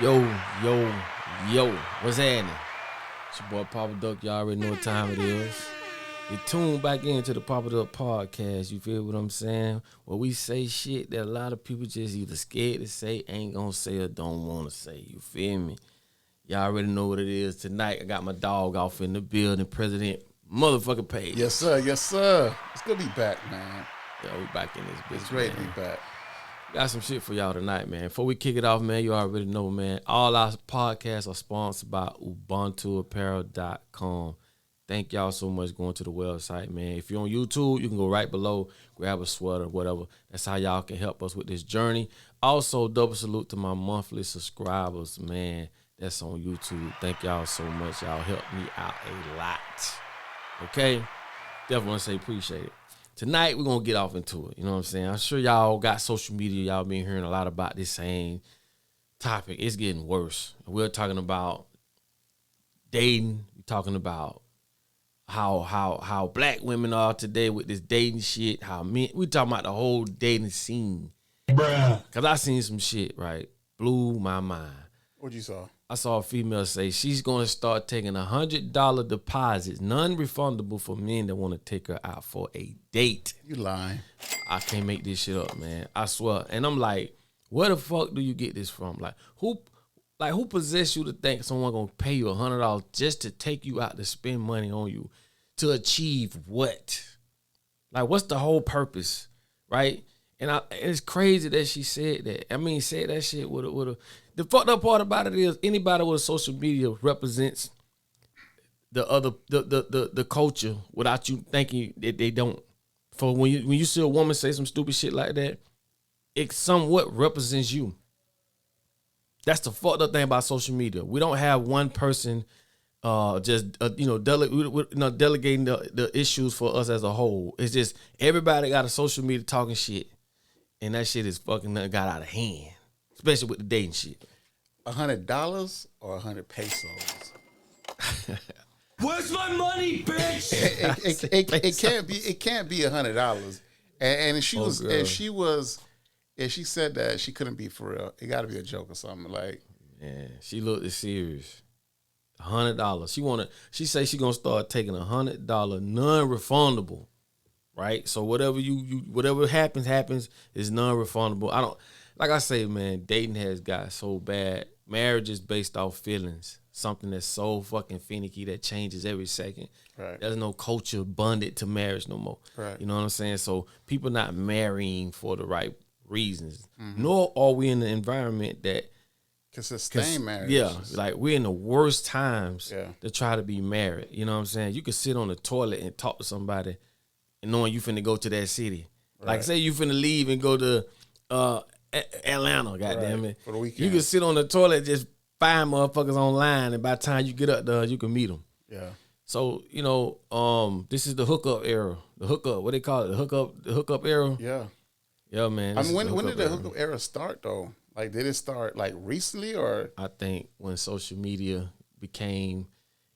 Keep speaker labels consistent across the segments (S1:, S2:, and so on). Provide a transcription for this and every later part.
S1: Yo, yo, yo, what's happening? It's your boy Papa Duck. Y'all already know what time it is. You tune back into the Papa Duck podcast. You feel what I'm saying? Where we say shit that a lot of people just either scared to say, ain't gonna say, or don't want to say. You feel me? Y'all already know what it is. Tonight, I got my dog off in the building, President Motherfucking Page.
S2: Yes, sir. Yes, sir. It's good to be back, man.
S1: Yeah, we back in this bitch.
S2: It's great
S1: man.
S2: to be back.
S1: Got some shit for y'all tonight, man. Before we kick it off, man, you already know, man. All our podcasts are sponsored by UbuntuApparel.com. Thank y'all so much going to the website, man. If you're on YouTube, you can go right below, grab a sweater, whatever. That's how y'all can help us with this journey. Also, double salute to my monthly subscribers, man. That's on YouTube. Thank y'all so much. Y'all help me out a lot. Okay? Definitely want to say appreciate it. Tonight, we're going to get off into it. You know what I'm saying? I'm sure y'all got social media. Y'all been hearing a lot about this same topic. It's getting worse. We're talking about dating. We're talking about how black women are today with this dating shit. How men, we talking about the whole dating scene. Bruh. Because I seen some shit, right? Blew my mind.
S2: What you saw?
S1: I saw a female say she's going to start taking $100 deposits, non-refundable for men that want to take her out for a date.
S2: You lying.
S1: I can't make this shit up, man. I swear. And I'm like, where the fuck do you get this from? Who possessed you to think someone going to pay you $100 just to take you out to spend money on you to achieve what? Like, what's the whole purpose, right? And it's crazy that she said that. I mean, said that shit with a. The fucked up part about it is anybody with social media represents the culture without you thinking that they don't. For when you see a woman say some stupid shit like that, it somewhat represents you. That's the fucked up thing about social media. We don't have one person delegating the issues for us as a whole. It's just everybody got a social media talking shit. And that shit is fucking got out of hand, especially with the dating shit.
S2: $100 or 100 pesos?
S3: Where's my money, bitch?
S2: It can't be $100. And she said that she couldn't be for real. It got to be a joke or something. Like,
S1: yeah, she looked serious. $100. She say she gonna start taking $100 non-refundable. Right, so whatever whatever happens is non-refundable. I don't, like I say, man, dating has got so bad. Marriage is based off feelings, something that's so fucking finicky that changes every second.
S2: Right.
S1: There's no culture bonded to marriage no more.
S2: Right.
S1: You know what I'm saying? So people not marrying for the right reasons. Mm-hmm. Nor are we in an environment that
S2: can sustain marriage.
S1: Yeah, like we're in the worst times
S2: to
S1: try to be married. You know what I'm saying? You can sit on the toilet and talk to somebody and knowing you finna go to that city. Right. Like, say you finna leave and go to Atlanta, goddamn it.
S2: For the weekend.
S1: You can sit on the toilet, just find motherfuckers online, and by the time you get up there, you can meet them.
S2: Yeah.
S1: So, this is the hookup era. The hookup, what they call it? The hookup era?
S2: Yeah.
S1: Yeah, man.
S2: I mean, when did the hookup era start, though? Like, did it start, like, recently, or?
S1: I think when social media became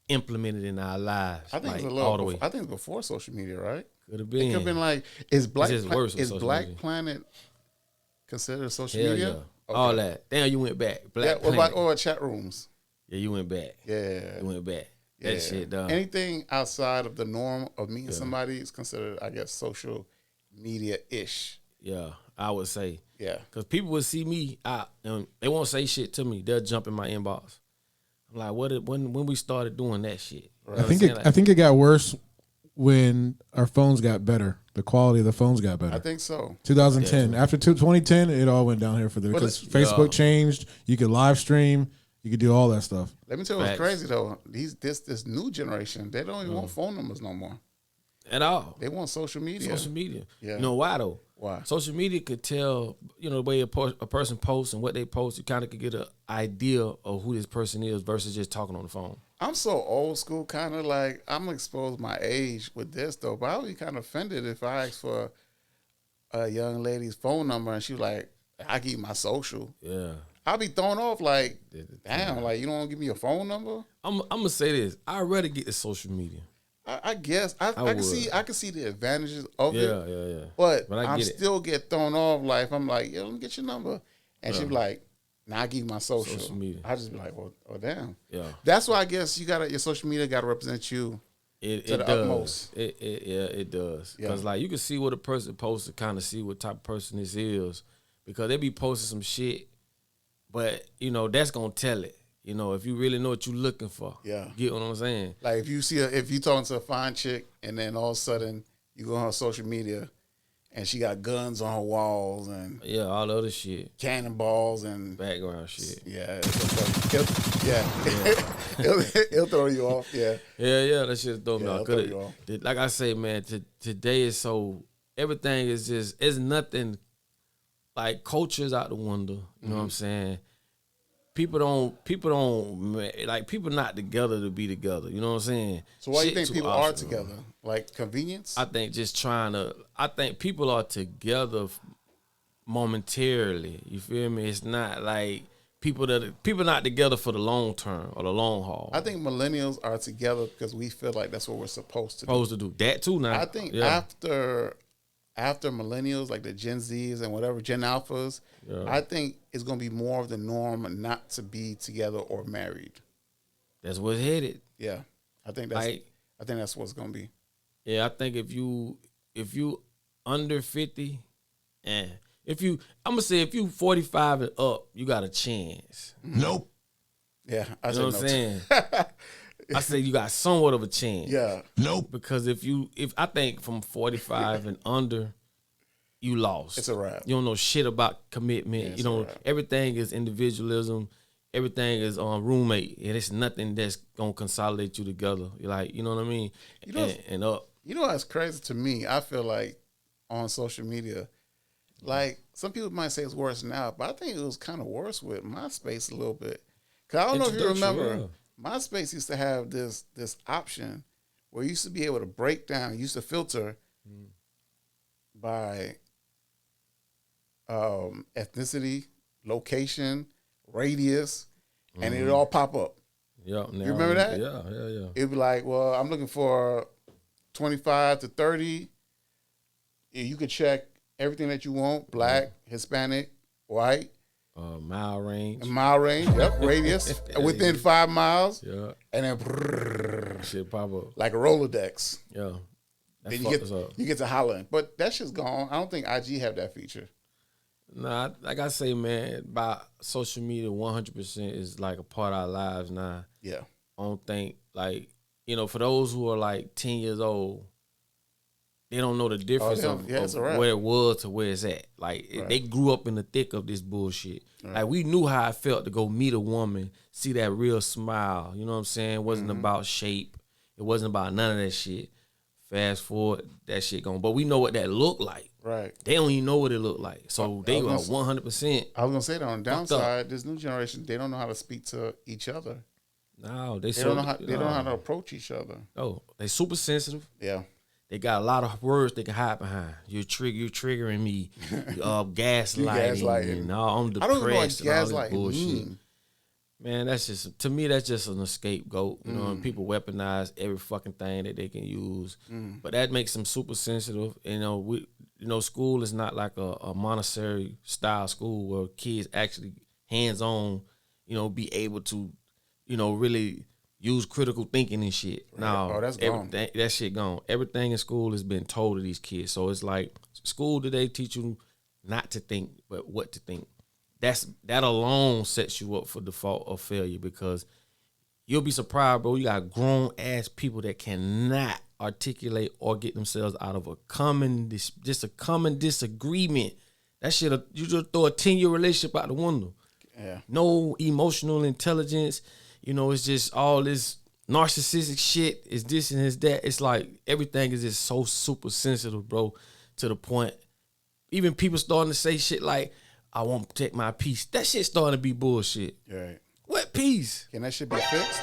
S1: implemented in our lives.
S2: I think
S1: like,
S2: it's a little
S1: all the way.
S2: I think it's before social media, right?
S1: Could have been.
S2: It could have been like, is Black
S1: media.
S2: Planet considered social
S1: Hell
S2: media?
S1: Yeah.
S2: Okay.
S1: All that. Damn, you went back. Black Planet.
S2: What about chat rooms?
S1: Yeah, you went back.
S2: Yeah.
S1: You went back.
S2: Yeah.
S1: That shit done.
S2: Anything outside of the norm of meeting somebody is considered, I guess, social media-ish.
S1: Yeah, I would say.
S2: Yeah.
S1: Because people would see me out and they won't say shit to me. They'll jump in my inbox. I'm like, when we started doing that shit?
S2: Right.
S4: I think it got worse when our phones got better. The quality of the phones got better.
S2: I think so.
S4: 2010.
S1: Yeah,
S4: After 2010, it all went down here for the because Facebook changed. You could live stream. You could do all that stuff.
S2: Let me tell you what's crazy though. This new generation, they don't even want phone numbers no more.
S1: At all.
S2: They want social media.
S1: Social media.
S2: Yeah.
S1: You know why though?
S2: Why?
S1: Social media could tell, the way a person posts and what they post, you kind of could get an idea of who this person is versus just talking on the phone.
S2: I'm so old school, kind of like, I'm going to expose my age with this, though. But I would be kind of offended if I asked for a young lady's phone number and she was like, I give you my social.
S1: Yeah.
S2: I'll be thrown off like, damn, like, you don't want to give me your phone number?
S1: I'm going to say this. I'd rather get the social media.
S2: I guess. I can see the advantages of it.
S1: Yeah.
S2: But I still get thrown off. Like, if I'm like, let me get your number. And she be like, Now I give you my social.
S1: Social media.
S2: I just be like, well, oh damn.
S1: Yeah.
S2: That's why I guess your social media got to represent you
S1: It
S2: to the
S1: does.
S2: utmost.
S1: It does.
S2: Yeah.
S1: Because like you can see what a person posts to kind of see what type of person this is, because they be posting some shit, but you know that's gonna tell it. You know, if you really know what you're looking for.
S2: Yeah.
S1: Get what I'm saying?
S2: Like if you talking to a fine chick and then all of a sudden you go on her social media and she got guns on her walls and
S1: Yeah, all the other shit,
S2: cannonballs and
S1: background shit.
S2: yeah, it'll throw you off. Yeah,
S1: Yeah, that shit throw me
S2: Yeah,
S1: off.
S2: it'll throw you off.
S1: Like I say, man, today is so everything is just it's nothing. Like culture's out the window. You know what I'm saying? People don't like people not together to be together. You know what I'm saying?
S2: So why do you
S1: Shit
S2: think
S1: too
S2: people are
S1: optional.
S2: together? Like convenience?
S1: I think just I think people are together momentarily. You feel me? It's not like people not together for the long term or the long haul.
S2: I think millennials are together because we feel like that's what we're supposed to do.
S1: Supposed to do that too now.
S2: I think
S1: yeah.
S2: after millennials, like the Gen Zs and whatever, Gen Alphas,
S1: Yeah.
S2: I think it's going to be more of the norm not to be together or married.
S1: That's what's headed.
S2: Yeah, I think that's what's going to be.
S1: Yeah, I think if you under 50, and I'm gonna say if you 45 and up, you got a chance.
S3: Nope.
S2: Yeah, I
S1: You know what I'm saying? I say you got somewhat of a chance.
S2: Yeah,
S3: Nope.
S1: Because if I think from 45 and under, you lost.
S2: it's a wrap.
S1: You don't know shit about commitment.
S2: Yeah,
S1: You
S2: it's
S1: know,
S2: a wrap.
S1: everything is individualism. Everything is roommate. And it's nothing that's gonna consolidate you together. You're like, you know what I mean?
S2: You know-
S1: and up.
S2: You know what's crazy to me? I feel like on social media, like some people might say it's worse now, but I think it was kind of worse with MySpace a little bit. Cause I don't know if you
S1: Introduction,
S2: remember, MySpace used to have this option where you used to be able to break down, you used to filter by ethnicity, location, radius, and it'd all pop up.
S1: Yeah.
S2: You remember that?
S1: Yeah.
S2: It'd be like, well, I'm looking for 25 to 30. You could check everything that you want: black, Hispanic, white,
S1: Mile range.
S2: mile range, yep, radius within 5 miles,
S1: Yeah.
S2: and then brrrr,
S1: Shit pop up.
S2: like a Rolodex.
S1: Yeah. That
S2: Then
S1: fucked us up.
S2: you get to hollering, but that shit's gone. I don't think IG have that feature.
S1: Nah, like I say, man, by social media, 100% is like a part of our lives now.
S2: Yeah,
S1: I don't think, like, you know, for those who are like 10 years old, they don't know the difference
S2: it's a wrap.
S1: of where it was to where it's at. Like,
S2: Right.
S1: they grew up in the thick of this bullshit. Like, we knew how it felt to go meet a woman, see that real smile. You know what I'm saying? It wasn't about shape. It wasn't about none of that shit. Fast forward, that shit gone. But we know what that looked like.
S2: right.
S1: They don't even know what it looked like. So they were
S2: was
S1: 100%.
S2: I was gonna say that on the
S1: Fucked up.
S2: downside, this new generation, they don't know how to speak to each other.
S1: No,
S2: They don't know how to approach each other.
S1: Oh, they super sensitive.
S2: Yeah,
S1: They got a lot of words they can hide behind. You're triggering me. Gaslighting.
S2: gaslighting.
S1: And all, I'm
S2: I don't even know what
S1: depressed and all this
S2: gaslight
S1: bullshit.
S2: mean.
S1: Man, that's just, to me, that's just an scapegoat. You
S2: Mm.
S1: know, and people weaponize every fucking thing that they can use.
S2: Mm.
S1: But that makes them super sensitive. You know, school is not like a Montessori style school where kids actually hands on, you know, be able to, you know, really use critical thinking and shit. No,
S2: Oh, that's gone.
S1: that shit gone. Everything in school has been told to these kids. So it's like, school today teach you not to think, but what to think. That alone sets you up for default of failure, because you'll be surprised, bro. You got grown ass people that cannot articulate or get themselves out of a common disagreement. That shit, you just throw a 10-year relationship out the window.
S2: Yeah.
S1: No emotional intelligence. You know, it's just all this narcissistic shit. It's this and it's that. It's like everything is just so super sensitive, bro, to the point. Even people starting to say shit like, I won't protect my peace. That shit starting to be bullshit.
S2: Right.
S1: What peace?
S2: Can that shit be fixed?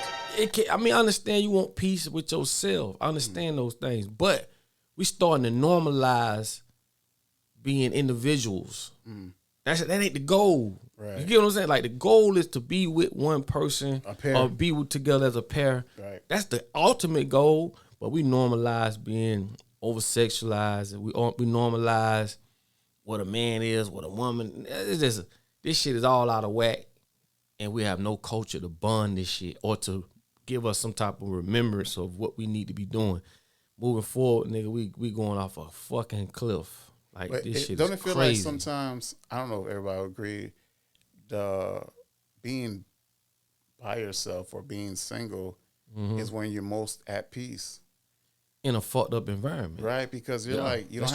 S1: I understand you want peace with yourself. I understand those things. But we starting to normalize being individuals. That ain't the goal.
S2: Right.
S1: You get what I'm saying? Like, the goal is to be with one person
S2: A pair.
S1: or be together as a pair.
S2: Right.
S1: That's the ultimate goal. But we normalize being over-sexualized. We normalize what a man is, what a woman. It's just, this shit is all out of whack. and we have no culture to bond this shit or to give us some type of remembrance of what we need to be doing. Moving forward, nigga, we going off a fucking cliff. Like,
S2: But
S1: this shit
S2: don't
S1: is
S2: it feel
S1: crazy.
S2: like sometimes, I don't know if everybody would agree, the being by yourself or being single is when you're most at peace.
S1: In a fucked up environment.
S2: Right? Because you're like, you don't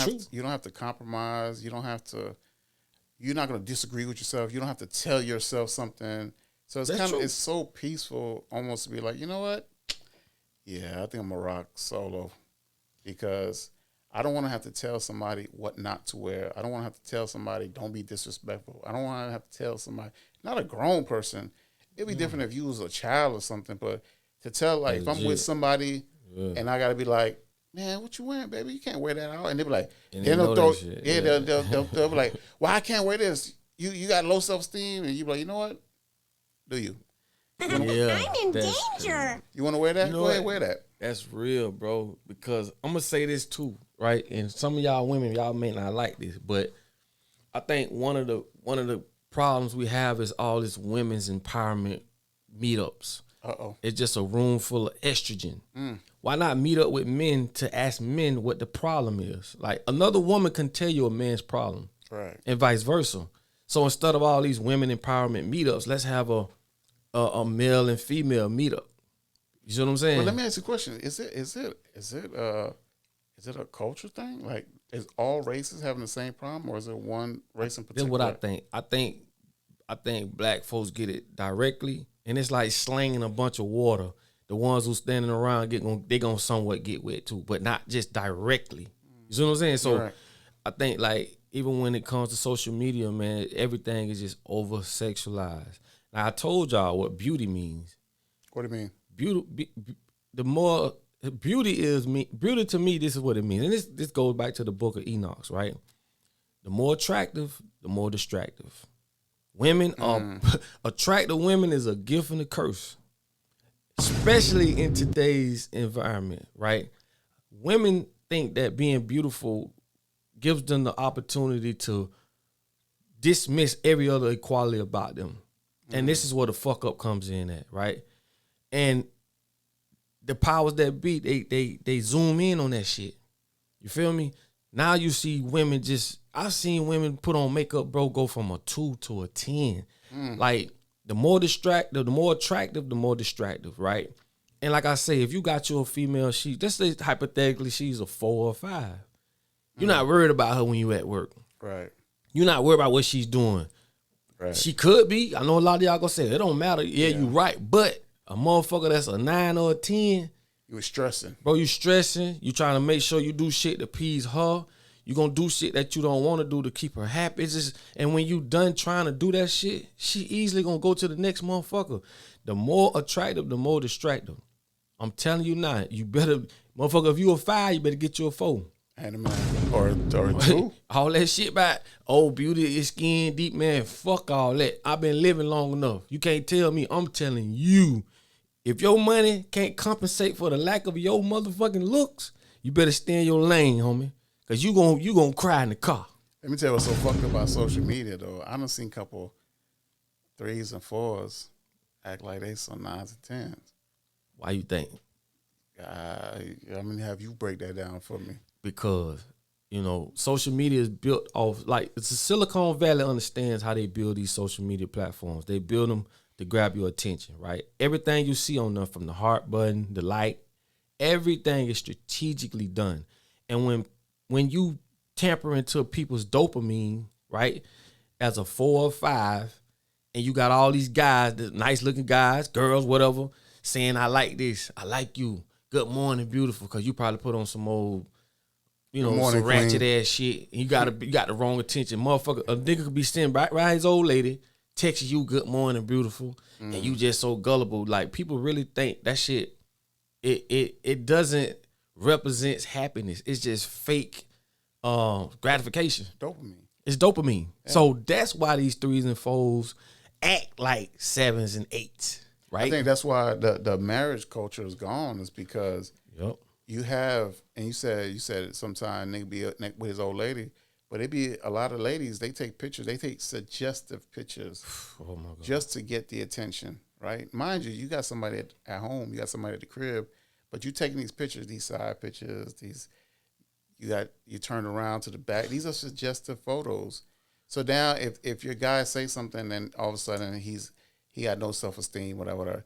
S2: have to compromise. You're not going to disagree with yourself. You don't have to tell yourself something. So it's it's so peaceful almost to be like, you know what? Yeah, I think I'm going to rock solo, because I don't want to have to tell somebody what not to wear. I don't want to have to tell somebody don't be disrespectful. I don't want to have to tell somebody, not a grown person. It'd be different if you was a child or something, but to tell, like, if I'm with somebody and I got to be like, man, what you wearing, baby? You can't wear that out. And they be like, they'll be like, why I can't wear this? You got low self-esteem? And you be like, you know what? Do you?
S5: I'm in danger.
S2: You want to wear that? Go ahead, wear that.
S1: That's real, bro. Because I'm gonna say this too, right? And some of y'all women, y'all may not like this, but I think one of the problems we have is all this women's empowerment meetups. It's just a room full of estrogen. Why not meet up with men to ask men what the problem is? Like, another woman can tell you a man's problem,
S2: right? And
S1: vice versa. So instead of all these women empowerment meetups, let's have a male and female meetup. You see what I'm saying?
S2: Well, let me ask you a question. Is it a culture thing? Like, is all races having the same problem, or is it one race in particular?
S1: That's what I think. I think black folks get it directly, and it's like slanging a bunch of water. The ones who standing around they gonna somewhat get wet too, but not just directly. You see what I'm saying? So right. I think, like, even when it comes to social media, man, everything is just over sexualized. Now, I told y'all what beauty means.
S2: What do you mean?
S1: Beauty, the more beauty to me, this is what it means. And this goes back to the book of Enoch, right? The more attractive, the more distractive. Women are attractive women is a gift and a curse, especially in today's environment, right? Women think that being beautiful gives them the opportunity to dismiss every other equality about them. And this is where the fuck up comes in at, right? And the powers that be, they zoom in on that shit. You feel me? Now you see women I've seen women put on makeup, bro, go from a 2 to a 10. Like, the more distractive, the more attractive, the more distractive, right? And like I say, if you got your female, let's say hypothetically she's a 4 or 5. You're not worried about her when you at work.
S2: Right.
S1: You're not worried about what she's doing.
S2: Right.
S1: She could be. I know a lot of y'all gonna say it don't matter. Yeah, you right. But a motherfucker that's a 9 or a 10,
S2: you was stressing.
S1: Bro, you stressing. You trying to make sure you do shit to appease her. You gonna do shit that you don't want to do to keep her happy. It's just, and when you done trying to do that shit, she easily gonna go to the next motherfucker. The more attractive, the more distractive. I'm telling you now, you better, motherfucker, if you a 5, you better get you a 4.
S2: And a man. Or 2.
S1: All that shit about, oh, beauty is skin deep, man. Fuck all that. I've been living long enough. You can't tell me. I'm telling you. If your money can't compensate for the lack of your motherfucking looks, you better stay in your lane, homie. Cause you gonna cry in the car.
S2: Let me tell you what's so fucked up about social media, though. I done seen a couple 3s and 4s act like they some 9s and 10s.
S1: Why you think?
S2: Have you break that down for me?
S1: Because, social media is built off, like, it's a Silicon Valley understands how they build these social media platforms. They build them to grab your attention, right? Everything you see on them, from the heart button, the like, everything is strategically done. And when you tamper into people's dopamine, right, as a 4 or 5, and you got all these guys, the nice looking guys, girls, whatever, saying, I like this, I like you, good morning, beautiful, because you probably put on some old, some ratchet ass shit. You got the wrong attention. Motherfucker, a nigga could be sitting right his old lady, texting you good morning, beautiful, and you just so gullible. Like, people really think that shit, it doesn't represent happiness. It's just fake gratification.
S2: Dopamine.
S1: It's dopamine. Yeah. So that's why these 3s and 4s act like 7s and 8s, right?
S2: I think that's why the marriage culture is gone, is because you have, and you said sometime nigga be with his old lady, But it be a lot of ladies, they take pictures, they take suggestive pictures
S1: Oh my God.
S2: just to get the attention, right? Mind you, you got somebody at home, you got somebody at the crib, but you taking these pictures, these side pictures, you turn around to the back. These are suggestive photos. So now if your guy say something and all of a sudden he got no self-esteem, whatever,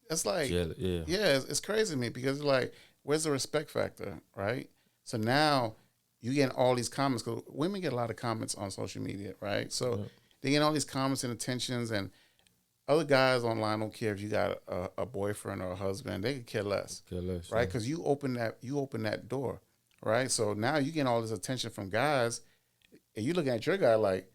S2: that's like, it's crazy to me because it's like, where's the respect factor, right? So now you get all these comments, because women get a lot of comments on social media, right? So they get all these comments and attentions, and other guys online don't care if you got a boyfriend or a husband. They could care less, right? Because you open that door, right? So now you get all this attention from guys, and you looking at your guy like,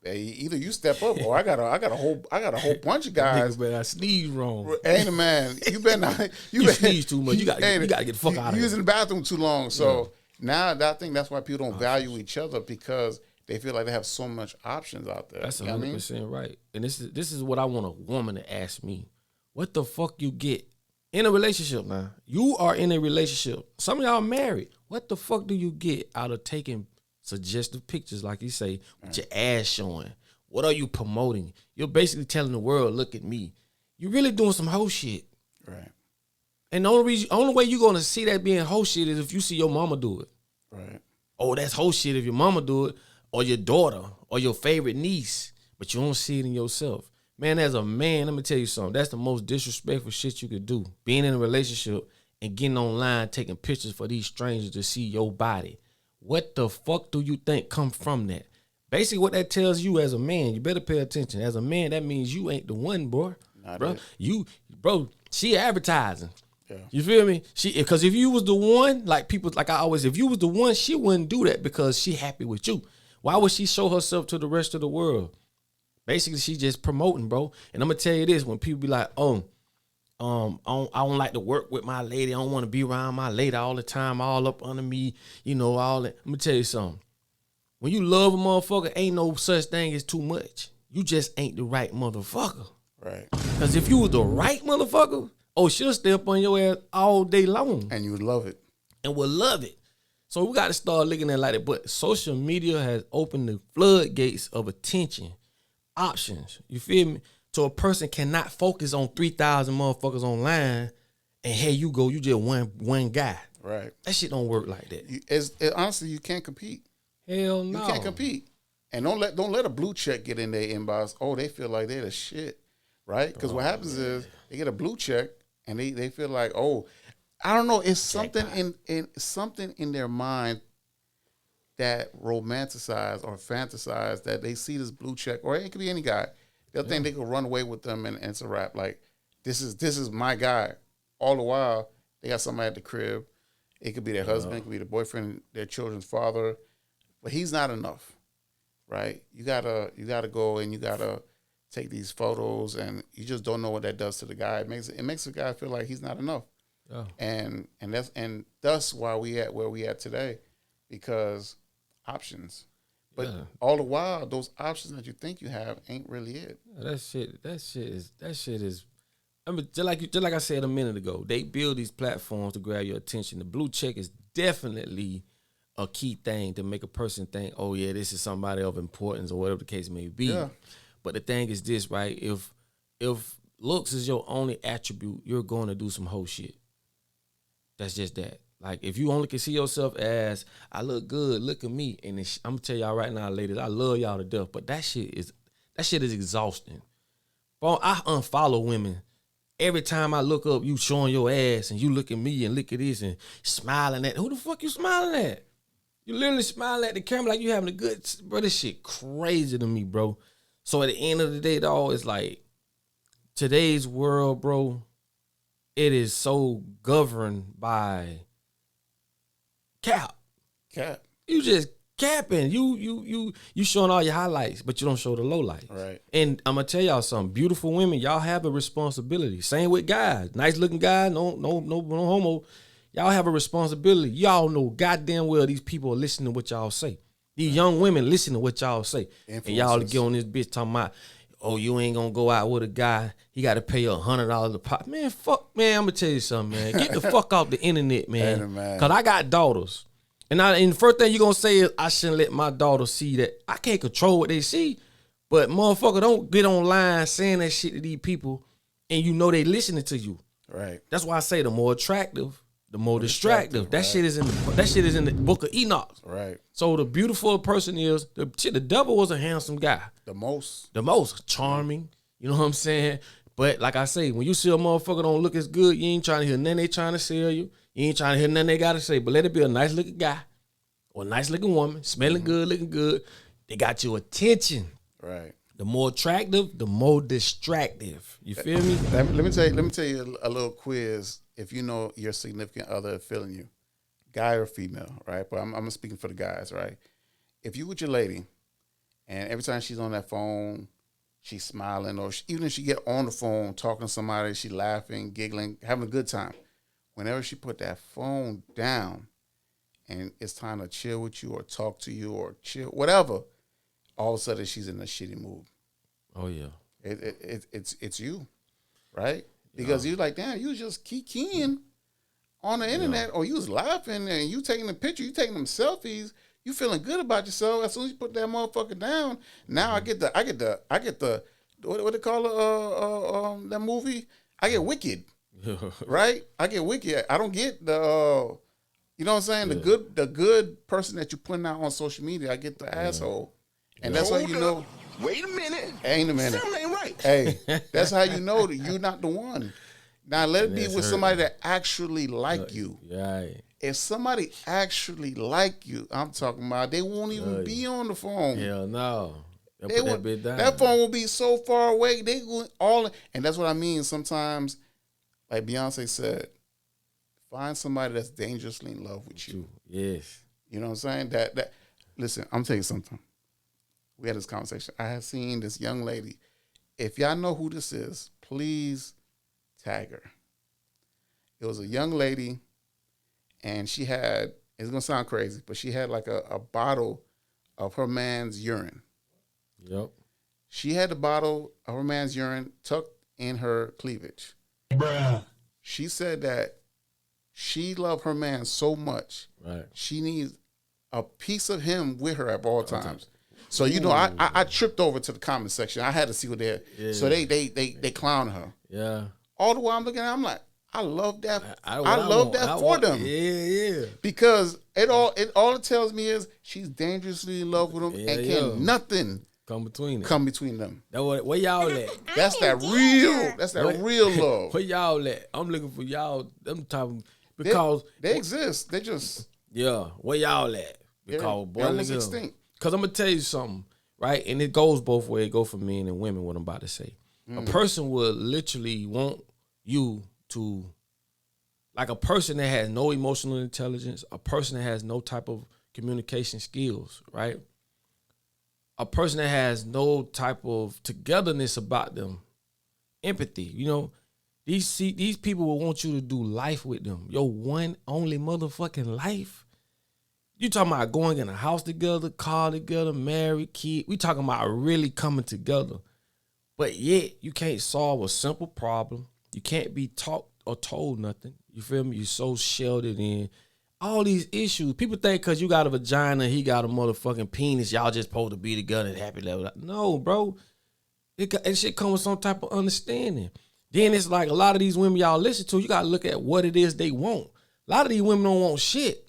S2: hey, either you step up or I got a whole bunch of guys.
S1: Nigga, I sneeze wrong.
S2: Hey man, you better not.
S1: You sneeze too much. You got to get the fuck out of here.
S2: You was in the bathroom too long. So now I think that's why people don't value each other, because they feel like they have so much options out there.
S1: That's 100% right. And this is what I want a woman to ask me. What the fuck you get in a relationship now? You are in a relationship. Some of y'all married. What the fuck do you get out of taking suggestive pictures, like you say, with your ass showing? What are you promoting? You're basically telling the world, look at me. You're really doing some hoe shit.
S2: Right.
S1: And the only way you're going to see that being hoe shit is if you see your mama do it.
S2: Right.
S1: Oh, that's hoe shit if your mama do it, or your daughter, or your favorite niece, but you don't see it in yourself. Man, as a man, let me tell you something. That's the most disrespectful shit you could do. Being in a relationship and getting online, taking pictures for these strangers to see your body. What the fuck do you think come from that? Basically, what that tells you as a man, you better pay attention. As a man, that means you ain't the one, bro. Bro, she advertising. Yeah. You feel me? Because if you was the one, if you was the one, she wouldn't do that because she happy with you. Why would she show herself to the rest of the world? Basically, she just promoting, bro. And I'm gonna tell you this: when people be like, I don't like to work with my lady. I don't want to be around my lady all the time, all up under me, all that. I'm gonna tell you something. When you love a motherfucker, ain't no such thing as too much. You just ain't the right motherfucker.
S2: Right.
S1: Because if you was the right motherfucker, she'll stay up on your ass all day long.
S2: And you would love it.
S1: And would love it. So we got to start looking at it like that. But social media has opened the floodgates of attention, options. You feel me? So a person cannot focus on 3,000 motherfuckers online and here you go, you just one guy.
S2: Right.
S1: That shit don't work like that.
S2: Honestly, you can't compete.
S1: Hell no.
S2: You can't compete. And don't let a blue check get in their inbox. Oh, they feel like they're the shit. Right? Because what happens is they get a blue check and they feel like, I don't know, it's something something in their mind that romanticize or fantasize that they see this blue check, or it could be any guy. They'll think they could run away with them and it's a wrap. Like, this is my guy. All the while, they got somebody at the crib. It could be their husband, it could be the boyfriend, their children's father. But he's not enough. Right? You gotta go and you gotta take these photos, and you just don't know what that does to the guy. It makes the guy feel like he's not enough. Oh. And that's why we at where we at today, because options. But all the while, those options that you think you have ain't really it.
S1: That shit is. I mean, just like I said a minute ago, they build these platforms to grab your attention. The blue check is definitely a key thing to make a person think, oh yeah, this is somebody of importance or whatever the case may be. Yeah. But the thing is this, right? If looks is your only attribute, you're going to do some hoe shit. That's just that. Like, if you only can see yourself as, I look good, look at me. And I'm going to tell y'all right now, ladies, I love y'all to death, but that shit is exhausting. Bro, I unfollow women. Every time I look up, you showing your ass, and you look at me and look at this and smiling at. Who the fuck you smiling at? You literally smiling at the camera like you having a good, bro, this shit crazy to me, bro. So at the end of the day, though, it's like, today's world, bro, it is so governed by cap. You just capping. You showing all your highlights, but you don't show the lowlights.
S2: Right.
S1: And I'm gonna tell y'all something. Beautiful women, y'all have a responsibility. Same with guys. Nice looking guys, no homo. Y'all have a responsibility. Y'all know goddamn well these people are listening to what y'all say. These young women listen to what y'all say. And y'all get on this bitch talking about, oh, you ain't gonna go out with a guy, he gotta pay you $100 a pop. Man, fuck, man, I'm gonna tell you something, man. Get the fuck off the internet, man. Cause I got daughters. And the first thing you're going to say is, I shouldn't let my daughter see that. I can't control what they see. But motherfucker, don't get online saying that shit to these people and you know they listening to you.
S2: Right.
S1: That's why I say the more attractive, the more distractive. That shit is in the book of Enoch.
S2: Right.
S1: So the beautiful person is the devil was a handsome guy.
S2: The most
S1: charming. You know what I'm saying? But like I say, when you see a motherfucker don't look as good, you ain't trying to hear nothing they trying to sell you. You ain't trying to hear nothing they gotta say. But let it be a nice looking guy or a nice looking woman, smelling good, looking good. They got your attention.
S2: Right.
S1: The more attractive, the more distractive. You feel me?
S2: Let me tell you a little quiz. If you know your significant other feeling you, guy or female, right? But I'm speaking for the guys, right? If you with your lady, and every time she's on that phone, she's smiling, or even if she get on the phone talking to somebody, she laughing, giggling, having a good time. Whenever she put that phone down, and it's time to chill with you or talk to you or chill, whatever. All of a sudden she's in a shitty mood.
S1: Oh yeah,
S2: it's you, right? Because you like, damn, you was just keying on the internet, or you was laughing and you taking a picture, you taking them selfies, you feeling good about yourself. As soon as you put that motherfucker down, now I get the what they call that movie? I get wicked, right? I get wicked. I don't get the you know what I'm saying? The good person that you're putting out on social media. I get the asshole. And that's how you know.
S3: Wait a minute.
S2: Ain't a minute.
S3: Something ain't right.
S2: Hey, that's how you know that you're not the one. Now let it be with somebody that actually like you.
S1: Right.
S2: If somebody actually like you, I'm talking about, they won't even be on the phone.
S1: Hell no.
S2: That phone will be so far away. They go and that's what I mean. Sometimes, like Beyonce said, find somebody that's dangerously in love with you.
S1: Yes.
S2: You know what I'm saying? That listen, I'm telling you something. We had this conversation. I have seen this young lady. If y'all know who this is, please tag her. It was a young lady, and she had, it's going to sound crazy, but she had like a bottle of her man's urine.
S1: Yep.
S2: She had the bottle of her man's urine tucked in her cleavage.
S3: Bruh.
S2: She said that she loved her man so much,
S1: right?
S2: She needs a piece of him with her at all times. So, you know, I tripped over to the comment section. I had to see what they're. Yeah. So they clown her.
S1: Yeah.
S2: All the while I'm looking at her, I'm like, I love that. I love that for them.
S1: Yeah.
S2: Because all it tells me is she's dangerously in love with him and can nothing
S1: come between
S2: them.
S1: Where y'all at?
S2: That's that real love.
S1: Where y'all at? I'm looking for y'all. Them type of, because
S2: they exist. They just
S1: where y'all at? Because
S2: they're almost extinct.
S1: Because I'm going to tell you something, right? And it goes both ways. It goes for men and women, what I'm about to say. A person will literally want you to, like a person that has no emotional intelligence, a person that has no type of communication skills, right? A person that has no type of togetherness about them, empathy, you know, these people will want you to do life with them. Your one only motherfucking life. You talking about going in a house together, car together, married, kid. We talking about really coming together. But yet, you can't solve a simple problem. You can't be taught or told nothing. You feel me? You're so sheltered in all these issues. People think because you got a vagina, he got a motherfucking penis, y'all just supposed to be together and happy level. No, bro. It should come with some type of understanding. Then it's like a lot of these women y'all listen to, you got to look at what it is they want. A lot of these women don't want shit.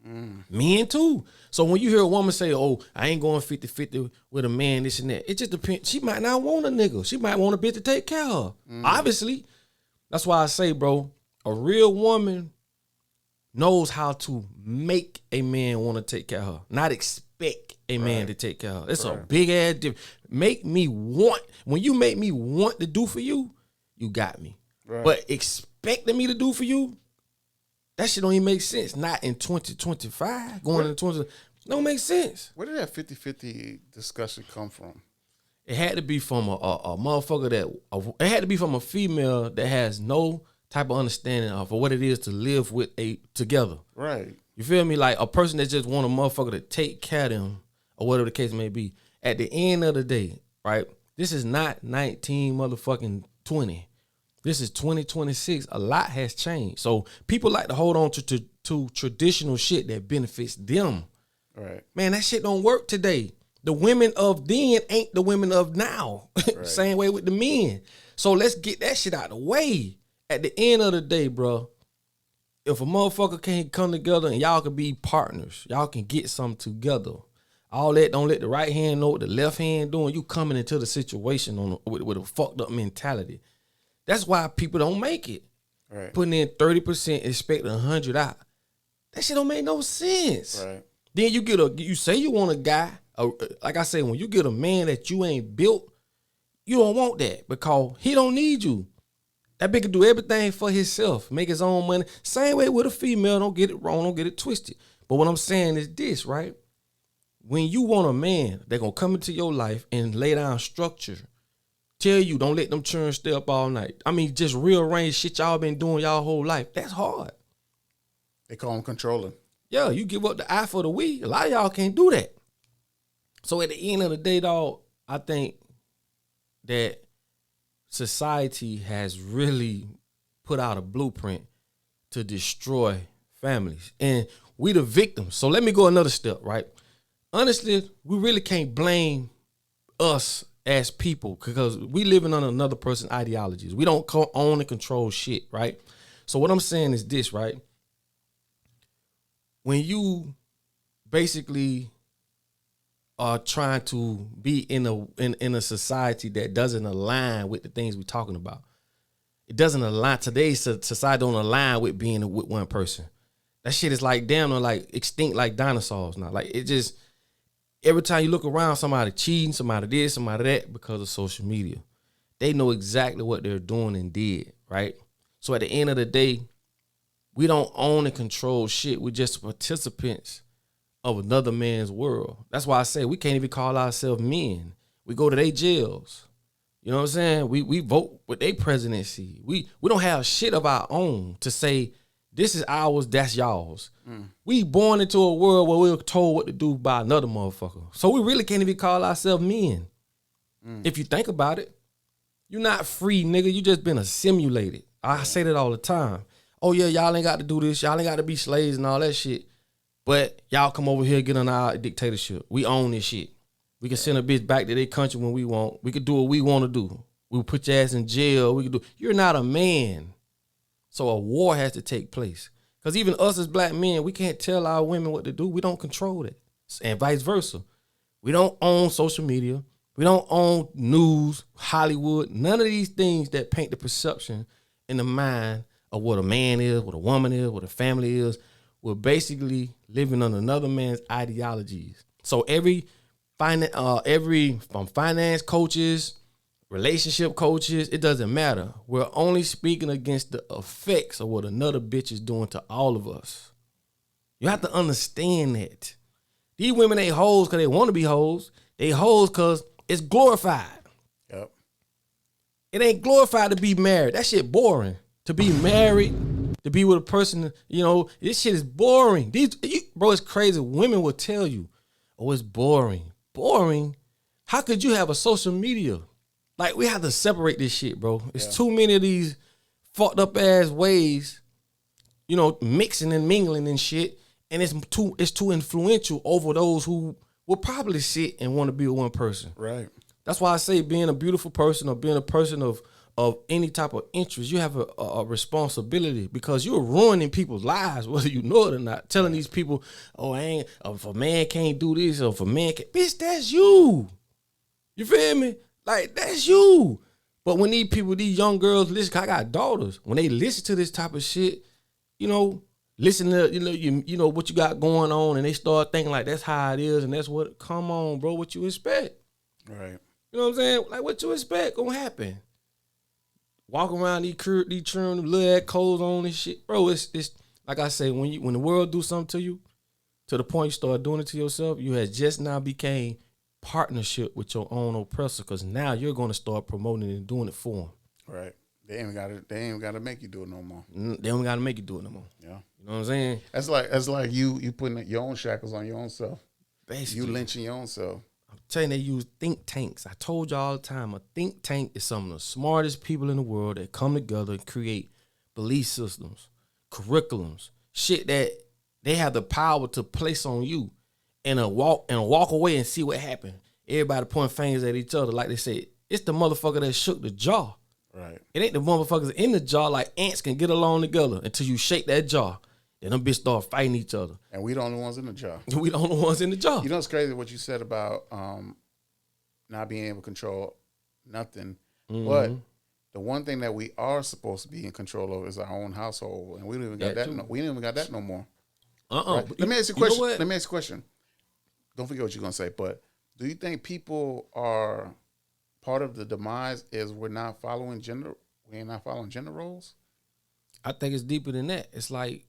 S1: Men too. So when you hear a woman say, oh, I ain't going 50-50 with a man, this and that, it just depends. She might not want a nigga. She might want a bitch to take care of her. Obviously. That's why I say, bro, a real woman knows how to make a man want to take care of her, not expect a man to take care of her. It's a big ass difference. When you make me want to do for you, you got me. Right. But expecting me to do for you, that shit don't even make sense. Not in 2025, going into 20. Don't make sense.
S2: Where did that 50-50 discussion come from?
S1: It had to be from a motherfucker it had to be from a female that has no type of understanding of what it is to live with together.
S2: Right.
S1: You feel me? Like a person that just want a motherfucker to take care of them or whatever the case may be. At the end of the day, right? This is not 19 motherfucking 20. This is 2026. A lot has changed. So people like to hold on to to traditional shit that benefits them.
S2: Right.
S1: Man, that shit don't work today. The women of then ain't the women of now. Right. Same way with the men. So let's get that shit out of the way. At the end of the day, bro, if a motherfucker can't come together and y'all can be partners, y'all can get something together. All that, don't let the right hand know what the left hand doing. You coming into the situation with a fucked up mentality. That's why people don't make it.
S2: Right.
S1: Putting in 30%, expecting 100 out. That shit don't make no sense.
S2: Right.
S1: Then you say you want a guy, like I say, when you get a man that you ain't built, you don't want that because he don't need you. That bitch can do everything for himself, make his own money. Same way with a female, don't get it wrong, don't get it twisted. But what I'm saying is this, right? When you want a man that gonna come into your life and lay down structure, tell you don't let them children stay up all night. I mean, just rearrange shit y'all been doing y'all whole life. That's hard.
S2: They call them controlling.
S1: Yeah, you give up the I for the we. A lot of y'all can't do that. So at the end of the day, dog, I think that society has really put out a blueprint to destroy families. And we the victims. So let me go another step, right? Honestly, we really can't blame us as people because we living on another person's ideologies. We don't own and control shit, right? So what I'm saying is this, right? When you basically are trying to be in a society that doesn't align with the things we're talking about, it doesn't align. Today's society don't align with being with one person. That shit is like damn, like extinct like dinosaurs now. Like it just every time you look around, somebody cheating, somebody this, somebody that because of social media. They know exactly what they're doing and did, right? So at the end of the day, we don't own and control shit. We're just participants of another man's world. That's why I say we can't even call ourselves men. We go to their jails. You know what I'm saying? We vote with their presidency. We don't have shit of our own to say this is ours, that's y'all's. We born into a world where we were told what to do by another motherfucker. So we really can't even call ourselves men. If you think about it, you're not free, nigga. You just been assimilated. I say that all the time. Oh yeah, y'all ain't got to do this. Y'all ain't got to be slaves and all that shit. But y'all come over here, get on our dictatorship. We own this shit. We can send a bitch back to their country when we want. We can do what we want to do. We will put your ass in jail. We can do. You're not a man. So a war has to take place. Because even us as black men, we can't tell our women what to do. We don't control it. And vice versa. We don't own social media. We don't own news, Hollywood, none of these things that paint the perception in the mind of what a man is, what a woman is, what a family is. We're basically living on another man's ideologies. So from finance coaches, relationship coaches, it doesn't matter. We're only speaking against the effects of what another bitch is doing to all of us. You have to understand that. These women ain't hoes because they want to be hoes. They hoes because it's glorified. Yep. It ain't glorified to be married. That shit boring. To be married, to be with a person, you know, this shit is boring. Bro, it's crazy. Women will tell you, oh, it's boring. Boring? How could you have a social media? Like, we have to separate this shit, bro. It's too many of these fucked up ass ways, you know, mixing and mingling and shit. And it's too influential over those who will probably sit and want to be with one person.
S2: Right.
S1: That's why I say being a beautiful person or being a person of any type of interest, you have a responsibility because you're ruining people's lives, whether you know it or not. Telling these people, oh, if a man can't do this or if a man can't, bitch, that's you. You feel me? Like, that's you. But when these people, these young girls listen, I got daughters, when they listen to this type of shit, you know, listen to, you know what you got going on and they start thinking like that's how it is and that's what, come on, bro, what you expect? Right. You know what I'm saying? Like, what you expect gonna happen? Walk around these trim, little ass clothes on and shit. Bro, it's like I say, when the world do something to you, to the point you start doing it to yourself, you have just now became partnership with your own oppressor because now you're going to start promoting it and doing it for them.
S2: Right. They ain't got to make you do it no more.
S1: They don't got to make you do it no more.
S2: Yeah.
S1: You know what I'm saying?
S2: That's like you putting your own shackles on your own self. Basically. You lynching your own self.
S1: I'm telling you, they use think tanks. I told you all the time, a think tank is some of the smartest people in the world that come together and create belief systems, curriculums, shit that they have the power to place on you, and walk away and see what happened. Everybody pointing fingers at each other, like they said. It's the motherfucker that shook the jaw.
S2: Right.
S1: It ain't the motherfuckers in the jar like ants can get along together until you shake that jar. Then them bitches start fighting each other.
S2: And we the only ones in the jar.
S1: We the only ones in the jar.
S2: You know, it's crazy what you said about not being able to control nothing. But the one thing that we are supposed to be in control of is our own household, and we don't even got that. We don't even got that no more. Right? Let me ask you a question. Let me ask you a question. Don't forget what you're gonna say. But do you think people are part of the demise is we're not following gender roles? I
S1: think it's deeper than that. It's like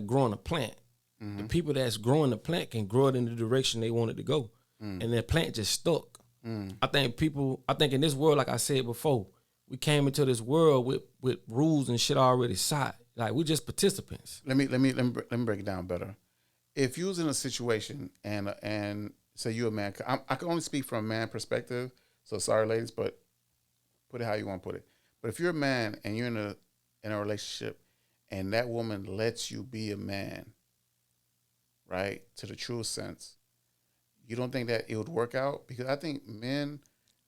S1: growing a plant. The people that's growing the plant can grow it in the direction they want it to go, and that plant just stuck. I think in this world, like I said before, we came into this world with rules and shit already set. Like we're just participants.
S2: Let me break it down better. If you was in a situation and say you're a man, I can only speak from a man perspective. So sorry, ladies, but put it how you want to put it. But if you're a man and you're in a relationship, and that woman lets you be a man, right, to the truest sense, you don't think that it would work out? Because I think men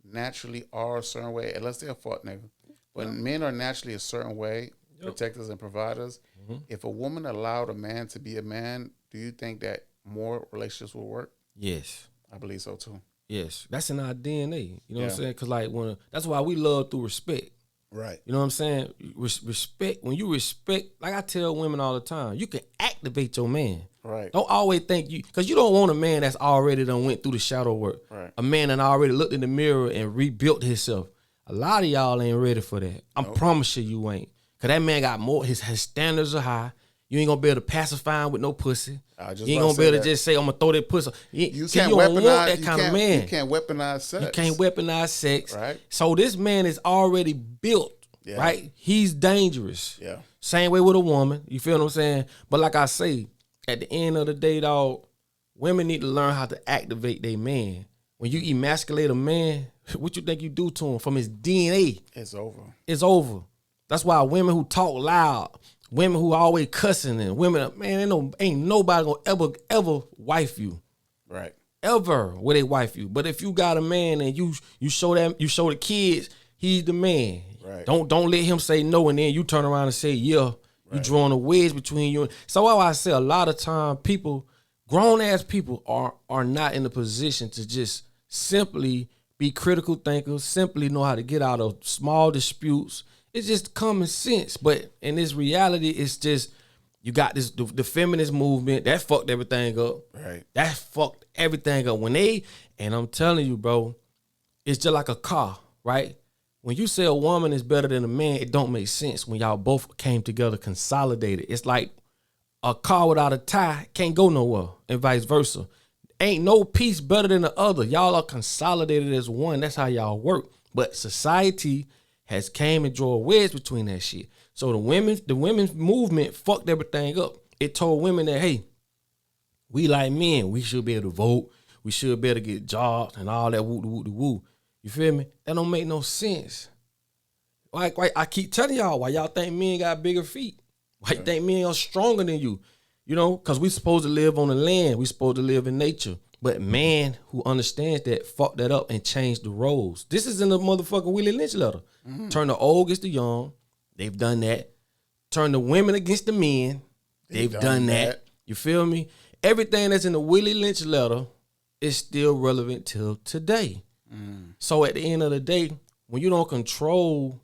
S2: naturally are a certain way, unless they're a fuck nigga. But men are naturally a certain way, protectors and providers. If a woman allowed a man to be a man, do you think that more relationships will work? Yes. I believe so too.
S1: Yes. That's in our DNA. You know what I'm saying? Because that's why we love through respect.
S2: Right.
S1: You know what I'm saying? Respect. When you respect, like I tell women all the time, you can activate your man.
S2: Right.
S1: Don't always think because you don't want a man that's already done went through the shadow work.
S2: Right.
S1: A man that already looked in the mirror and rebuilt himself. A lot of y'all ain't ready for that. I promise you ain't. Because that man got more, his standards are high. You ain't gonna be able to pacify him with no pussy. You ain't gonna be able to just say, I'm gonna throw that pussy.
S2: You can't weaponize
S1: that kind of man.
S2: You can't weaponize sex.
S1: You can't weaponize sex.
S2: Right.
S1: So this man is already built, right? He's dangerous.
S2: Yeah.
S1: Same way with a woman. You feel what I'm saying? But like I say, at the end of the day, dog, women need to learn how to activate their man. When you emasculate a man, what you think you do to him from his DNA?
S2: It's over.
S1: It's over. That's why women who talk loud, women who always cussing, and women, man, ain't nobody gonna ever wife you.
S2: Right.
S1: Ever will they wife you. But if you got a man and you show the kids, he's the man.
S2: Right.
S1: Don't let him say no and then you turn around and say yeah. You drawing a wedge between you. So I say a lot of time people, grown ass people are not in the position to just simply be critical thinkers, simply know how to get out of small disputes. It's just common sense. But in this reality, it's just you got this the feminist movement that fucked everything up.
S2: Right.
S1: That fucked everything up. And I'm telling you, bro, it's just like a car, right? When you say a woman is better than a man, it don't make sense when y'all both came together consolidated. It's like a car without a tie can't go nowhere and vice versa. Ain't no piece better than the other. Y'all are consolidated as one. That's how y'all work. But society has came and draw a wedge between that shit. So the women's movement fucked everything up. It told women that, hey, we like men. We should be able to vote. We should be able to get jobs and all that woo. You feel me? That don't make no sense. Like I keep telling y'all why y'all think men got bigger feet. Why you think men are stronger than you? You know, because we supposed to live on the land. We supposed to live in nature. But man who understands that fucked that up and changed the roles. This is in the motherfucking Willie Lynch letter. Turn the old against the young. They've done that. Turn the women against the men. They've done that. You feel me? Everything that's in the Willie Lynch letter is still relevant till today. So at the end of the day, when you don't control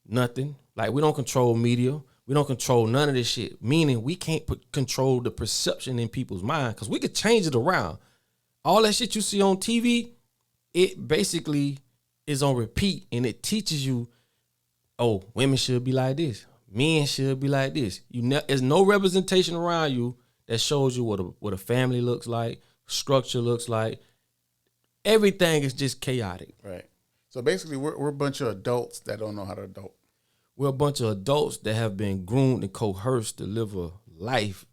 S1: nothing, like we don't control media, we don't control none of this shit, meaning we can't control the perception in people's mind because we could change it around. All that shit you see on TV, it basically is on repeat and it teaches you, oh, women should be like this. Men should be like this. There's no representation around you that shows you what a family looks like, structure looks like. Everything is just chaotic.
S2: Right. So basically, we're a bunch of adults that don't know how to adult.
S1: We're a bunch of adults that have been groomed and coerced to live a life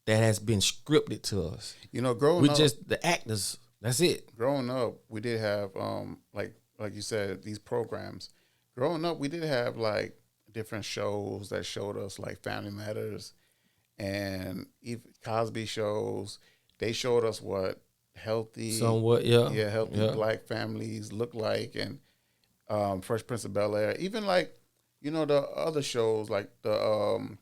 S1: that has been scripted to us.
S2: You know, growing up,
S1: we're just the actors. That's it.
S2: Growing up, we did have like you said, these programs. Growing up, we did have like different shows that showed us like Family Matters and even Cosby shows. They showed us what healthy,
S1: somewhat,
S2: healthy black families look like, and Fresh Prince of Bel-Air. Even like, you know, the other shows like the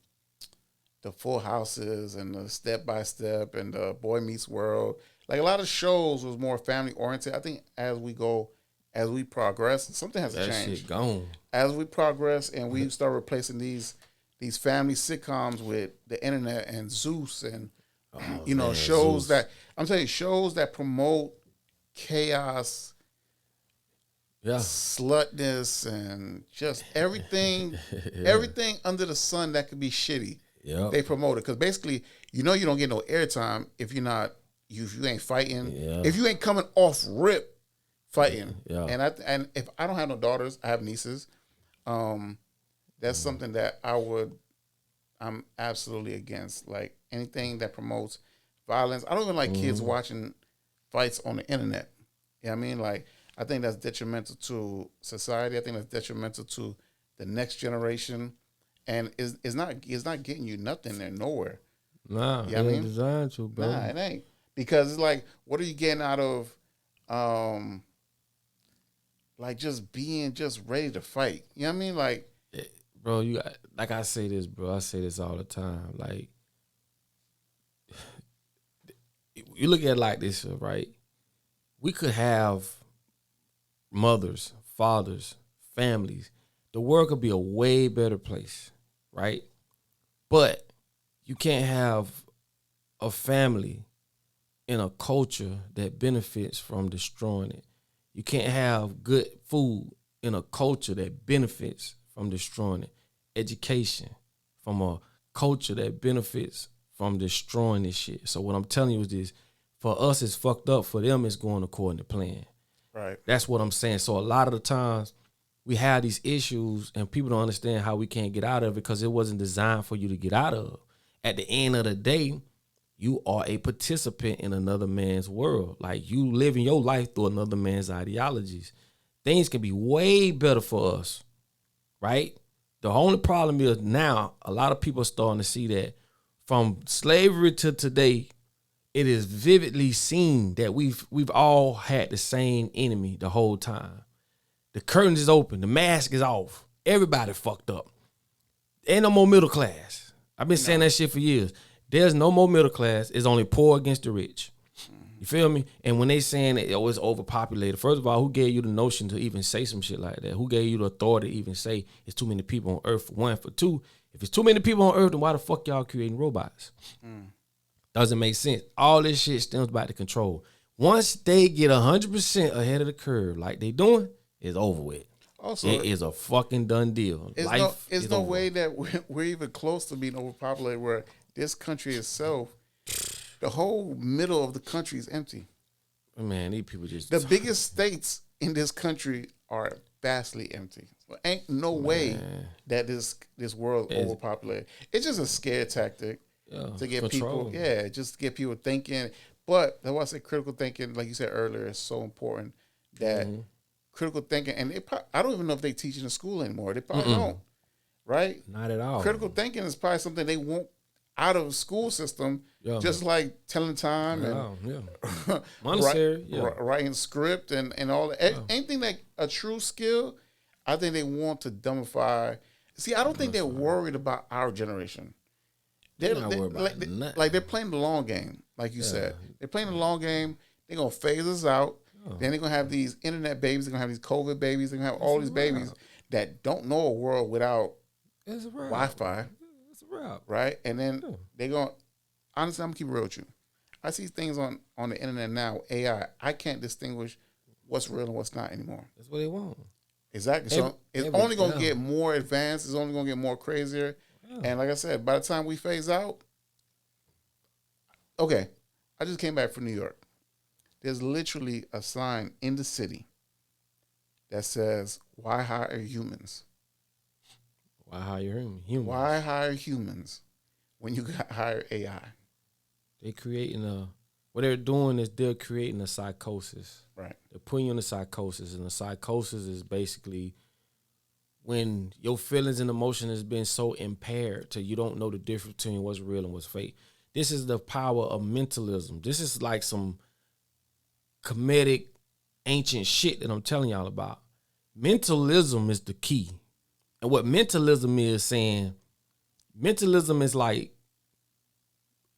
S2: Full Houses and the Step by Step and the Boy Meets World. Like a lot of shows was more family oriented. I think as we progress, something has to change.
S1: That shit gone.
S2: As we progress and we start replacing these family sitcoms with the internet and Zeus and shows
S1: Zeus.
S2: that I'm telling you, shows that promote chaos, slutness, and just everything under the sun that could be shitty.
S1: Yep.
S2: They promote it because basically, you don't get no airtime if you ain't fighting.
S1: Yeah.
S2: If you ain't coming off rip fighting.
S1: Yeah.
S2: And if I don't have no daughters, I have nieces. That's something that I'm absolutely against. Like anything that promotes violence. I don't even like kids watching fights on the internet. You know what I mean? Like, I think that's detrimental to society. I think that's detrimental to the next generation. And it's not getting you nothing there, nowhere.
S1: Nah,
S2: you know what I mean?
S1: Designed to, bro.
S2: Nah, it ain't. Because it's like, what are you getting out of like just being just ready to fight? You know what I mean? Like,
S1: bro, you got, like I say this, bro. I say this all the time. Like, you look at it like this, right? We could have mothers, fathers, families. The world could be a way better place, right? But you can't have a family in a culture that benefits from destroying it. You can't have good food in a culture that benefits from destroying it. Education from a culture that benefits from destroying this shit. So what I'm telling you is this: for us, it's fucked up. For them, it's going according to plan.
S2: right.
S1: That's what I'm saying. So a lot of the times we have these issues and people don't understand how we can't get out of it because it wasn't designed for you to get out of. At the end of the day, you are a participant in another man's world. Like, you living your life through another man's ideologies. Things can be way better for us, right? The only problem is now a lot of people are starting to see that from slavery to today, it is vividly seen that we've all had the same enemy the whole time. The curtains is open, the mask is off, everybody fucked up. Ain't no more middle class. I've been saying that shit for years. There's no more middle class. It's only poor against the rich. You feel me? And when they saying that it's overpopulated, first of all, who gave you the notion to even say some shit like that? Who gave you the authority to even say it's too many people on Earth, for one? For two, if it's too many people on Earth, then why the fuck y'all creating robots? Doesn't make sense. All this shit stems back to control. Once they get 100% ahead of the curve like they doing, it's over with. Also, it is a fucking done deal.
S2: There's no way that we're even close to being overpopulated where this country itself, the whole middle of the country is empty.
S1: Man, these people just...
S2: The biggest states in this country are vastly empty. So ain't no way that this world overpopulated. It's just a scare tactic to get
S1: control.
S2: people, just to get people thinking. But that's why I say critical thinking, like you said earlier, is so important. That critical thinking, and I don't even know if they teach it in school anymore. They probably don't, right?
S1: Not at all.
S2: Critical thinking is probably something they want out of the school system, just like telling time and
S1: monetary,
S2: writing script and all that. Anything that a true skill, I think they want to dumbify. See, I don't think they're worried about our generation. They're not worried about nothing. Like they're playing the long game, like you said. They're playing the long game. They're gonna phase us out. Then they're gonna have these internet babies. They're gonna have these COVID babies. They're gonna have all these babies that don't know a world without Wi-Fi. Right? And then they're going to, honestly, I'm going to keep it real with you. I see things on the internet now, AI. I can't distinguish what's real and what's not anymore.
S1: That's what they want.
S2: Exactly. So it's only going to get more advanced. It's only going to get more crazier. And like I said, by the time we phase out, okay, I just came back from New York. There's literally a sign in the city that says, "Why hire humans?"
S1: Why hire humans?
S2: Why hire humans when you got hire AI?
S1: They creating what they're doing is they're creating a psychosis.
S2: Right.
S1: They're putting you in a psychosis, and the psychosis is basically when your feelings and emotion has been so impaired till you don't know the difference between what's real and what's fake. This is the power of mentalism. This is like some comedic, ancient shit that I'm telling y'all about. Mentalism is the key. And what mentalism is saying, mentalism is like,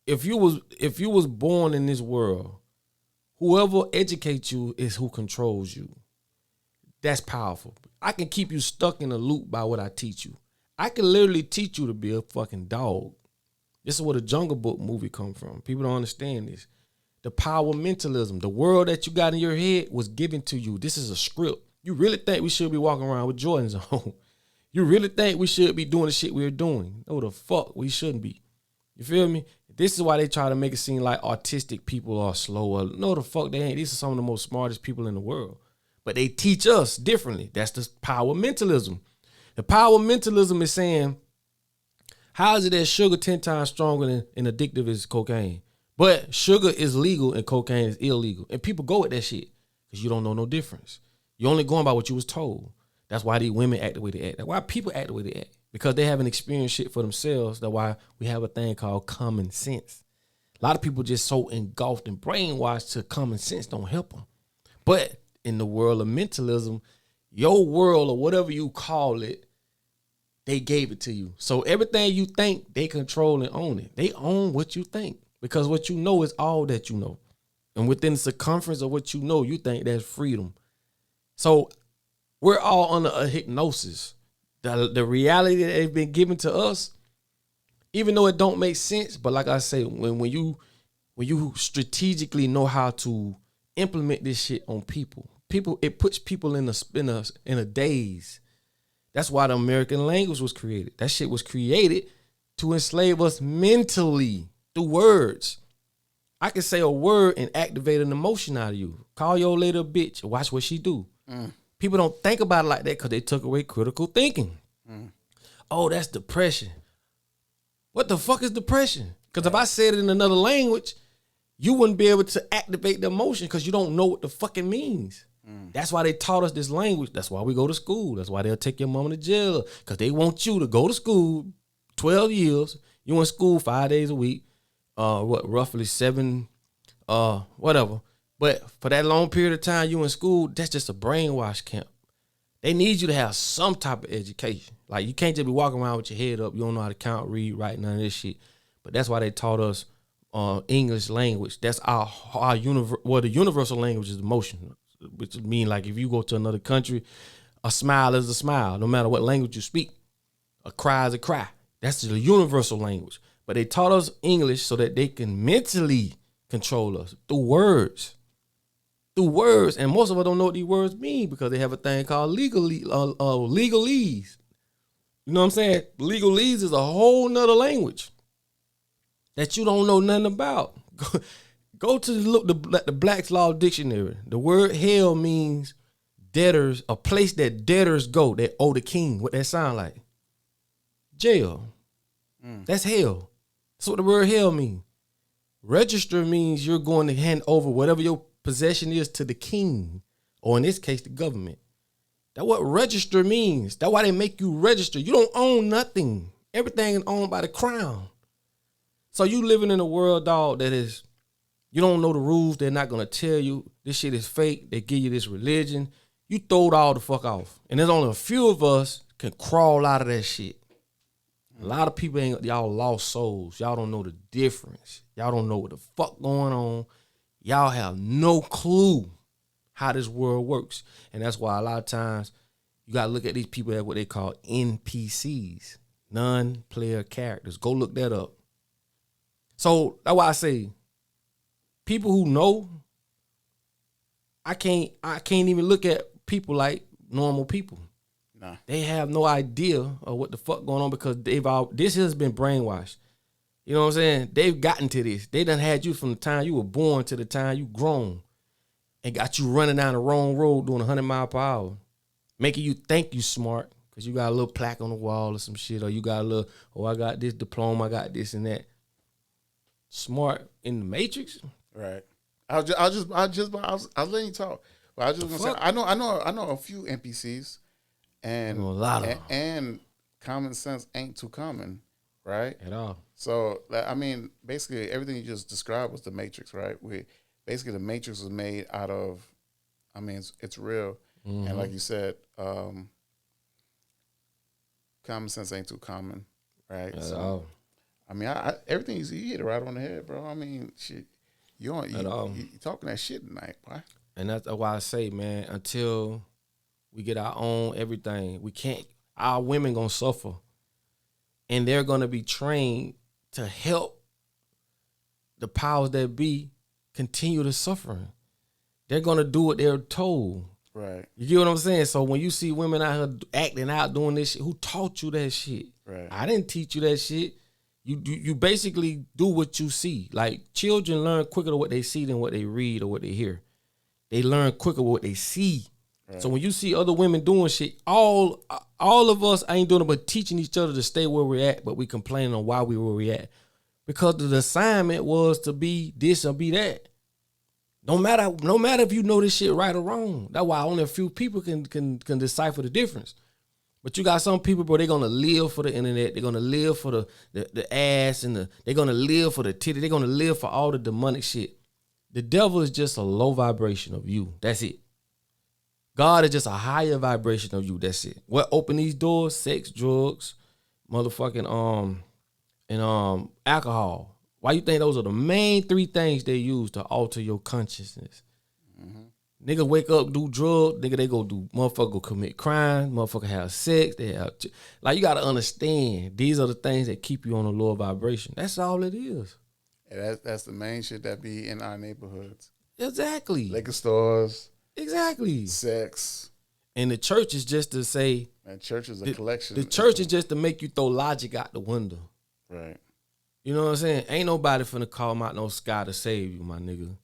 S1: if you was born in this world, whoever educates you is who controls you. That's powerful. I can keep you stuck in a loop by what I teach you. I can literally teach you to be a fucking dog. This is where the Jungle Book movie come from. People don't understand this. The power of mentalism. The world that you got in your head was given to you. This is a script. You really think we should be walking around with Jordans on? You really think we should be doing the shit we're doing? No, the fuck we shouldn't be. You feel me? This is why they try to make it seem like autistic people are slower. No, the fuck they ain't. These are some of the most smartest people in the world. But they teach us differently. That's the power of mentalism. The power of mentalism is saying, how is it that sugar 10 times stronger and addictive as cocaine? But sugar is legal and cocaine is illegal. And people go with that shit because you don't know no difference. You're only going by what you was told. That's why these women act the way they act. That's why people act the way they act. Because they haven't experienced shit for themselves. That's why we have a thing called common sense. A lot of people just so engulfed and brainwashed to common sense don't help them. But in the world of mentalism, your world or whatever you call it, they gave it to you. So everything you think, they control and own it. They own what you think because what you know is all that you know. And within the circumference of what you know, you think that's freedom. So we're all under a hypnosis. The reality that they've been given to us, even though it don't make sense, but like I say, when you strategically know how to implement this shit on people, it puts people in a daze. That's why the American language was created. That shit was created to enslave us mentally through words. I can say a word and activate an emotion out of you. Call your lady a bitch and watch what she do. People don't think about it like that because they took away critical thinking. Oh, that's depression. What the fuck is depression? Because if I said it in another language, you wouldn't be able to activate the emotion because you don't know what the fuck it means. That's why they taught us this language. That's why we go to school. That's why they'll take your mama to jail because they want you to go to school 12 years. You in school 5 days a week, roughly 7, whatever. But for that long period of time you in school, that's just a brainwash camp. They need you to have some type of education. Like you can't just be walking around with your head up. You don't know how to count, read, write, none of this shit. But that's why they taught us English language. That's the universal language is emotion, which mean like if you go to another country, a smile is a smile, no matter what language you speak. A cry is a cry. That's the universal language. But they taught us English so that they can mentally control us through words. And most of us don't know what these words mean because they have a thing called legalese. You know what I'm saying? Legalese is a whole nother language that you don't know nothing about. Go to the Black's Law Dictionary. The word hell means debtors, a place that debtors go that owe the king. What that sound like? Jail. That's hell. That's what the word hell means. Register means you're going to hand over whatever your possession is to the king, or in this case, the government. That's what register means. That's why they make you register. You don't own nothing. Everything is owned by the crown. So you living in a world, dog, that is, you don't know the rules. They're not going to tell you. This shit is fake. They give you this religion. You throw it all the fuck off. And there's only a few of us can crawl out of that shit. A lot of people y'all lost souls. Y'all don't know the difference. Y'all don't know what the fuck going on. Y'all have no clue how this world works. And that's why a lot of times you got to look at these people as what they call NPCs, non-player characters. Go look that up. So that's why I say people who know, I can't even look at people like normal people. Nah. They have no idea of what the fuck going on because this has been brainwashed. You know what I'm saying? They've gotten to this. They done had you from the time you were born to the time you grown and got you running down the wrong road doing 100 miles per hour, making you think you smart because you got a little plaque on the wall or some shit, or you got a little, I got this diploma, I got this and that. Smart in the Matrix?
S2: Right. I was letting you talk. But I was just gonna say I know a few NPCs. and common sense ain't too common, right?
S1: At all.
S2: So I mean, basically everything you just described was the Matrix, right? Basically the Matrix was made out of, I mean, it's real, and like you said, common sense ain't too common, right?
S1: At all.
S2: I mean, everything you hit it right on the head, bro. I mean, shit, you talking that shit tonight, boy.
S1: And that's why I say, man, until we get our own everything, we can't. Our women gonna suffer, and they're gonna be trained to help the powers that be continue to suffering. They're gonna do what they're told.
S2: Right.
S1: You get what I'm saying? So when you see women out here acting out, doing this shit, who taught you that shit?
S2: Right.
S1: I didn't teach you that shit. You basically do what you see. Like, children learn quicker to what they see than what they read or what they hear. They learn quicker what they see. Right. So when you see other women doing shit, all of us ain't doing it but teaching each other to stay where we're at, but we complaining on why we were where we at. Because the assignment was to be this or be that. No matter if you know this shit right or wrong. That's why only a few people can decipher the difference. But you got some people, bro, they're gonna live for the internet, they're gonna live for the ass, and they're gonna live for the titty, they're gonna live for all the demonic shit. The devil is just a low vibration of you. That's it. God is just a higher vibration of you. That's it. What open these doors? Sex, drugs, motherfucking and alcohol. Why you think those are the main three things they use to alter your consciousness? Nigga wake up, do drugs. Nigga, they go do, motherfucker go commit crime. Motherfucker have sex. They have, like, you got to understand, these are the things that keep you on a lower vibration. That's all it is.
S2: Yeah, that's the main shit that be in our neighborhoods.
S1: Exactly.
S2: Liquor stores.
S1: Exactly.
S2: Sex.
S1: And the church is just to say.
S2: And church is a collection.
S1: The church is just to make you throw logic out the window.
S2: Right.
S1: You know what I'm saying? Ain't nobody finna call out no sky to save you, my nigga.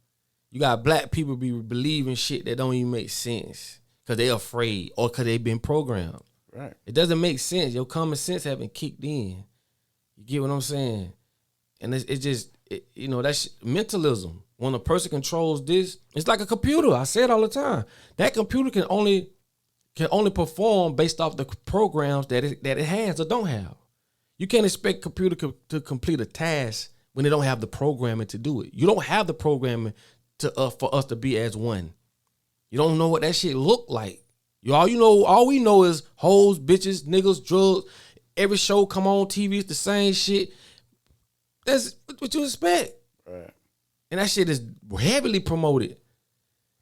S1: You got black people be believing shit that don't even make sense because they afraid or because they been programmed.
S2: Right.
S1: It doesn't make sense. Your common sense haven't kicked in. You get what I'm saying? And that's mentalism. When a person controls this, it's like a computer. I say it all the time. That computer can only perform based off the programs that it has or don't have. You can't expect a computer to complete a task when they don't have the programming to do it. You don't have the programming for us to be as one. You don't know what that shit look like. All we know is hoes, bitches, niggas, drugs. Every show come on TV, it's the same shit. That's what you expect.
S2: Right.
S1: And that shit is heavily promoted.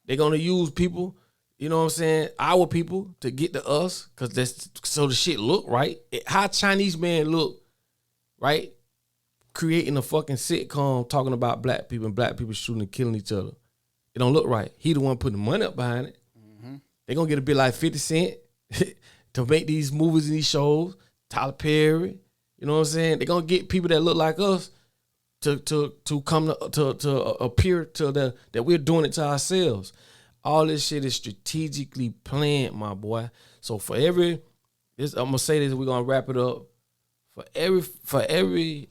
S1: They're gonna use people, you know what I'm saying, our people to get to us, cause that's so the shit look right. How Chinese man look, right? Creating a fucking sitcom talking about black people and black people shooting and killing each other. It don't look right. He the one putting the money up behind it. Mm-hmm. They gonna get a bit like 50 Cent to make these movies and these shows. Tyler Perry, you know what I'm saying? They gonna get people that look like us to come to appear to that we're doing it to ourselves. All this shit is strategically planned, my boy. So I'm gonna say this, we're gonna wrap it up. For every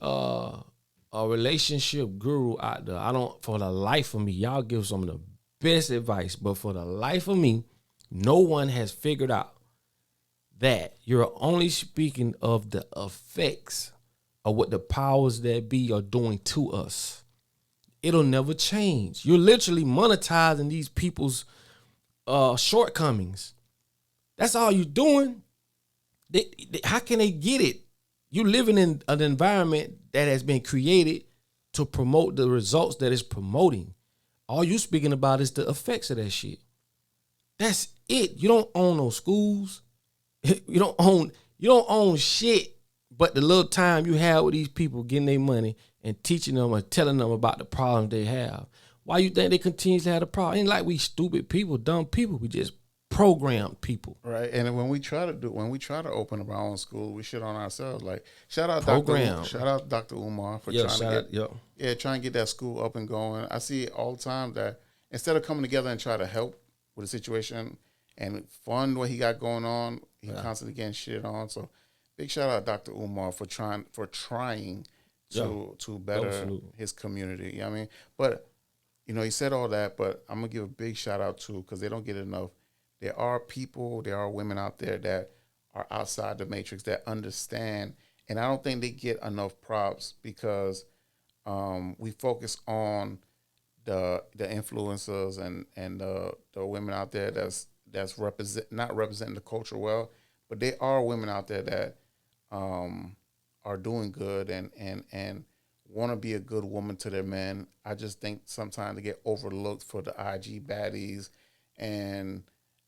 S1: relationship guru out there, for the life of me, y'all give some of the best advice, but for the life of me, no one has figured out that you're only speaking of the effects of what the powers that be are doing to us. It'll never change. You're literally monetizing these people's shortcomings. That's all you're doing. How can they get it? You living in an environment that has been created to promote the results that it's promoting. All you speaking about is the effects of that shit. That's it. You don't own no schools. You don't own shit but the little time you have with these people getting their money and teaching them or telling them about the problems they have. Why you think they continue to have the problem? Ain't like we stupid people, dumb people. We just programmed people.
S2: Right. And when we try to open up our own school, we shit on ourselves. Like, shout out Dr. Umar for trying to get that school up and going. I see all the time that instead of coming together and try to help with the situation and fund what he got going on, he constantly getting shit on. So big shout out Dr. Umar for trying to better his community. You know what I mean? But he said all that, but I'm gonna give a big shout out too, because they don't get enough. there are people, there are women out there that are outside the matrix that understand, and I don't think they get enough props because we focus on the influencers and the women out there that's not representing the culture well, but there are women out there that are doing good and want to be a good woman to their men. I just think sometimes they get overlooked for the IG baddies and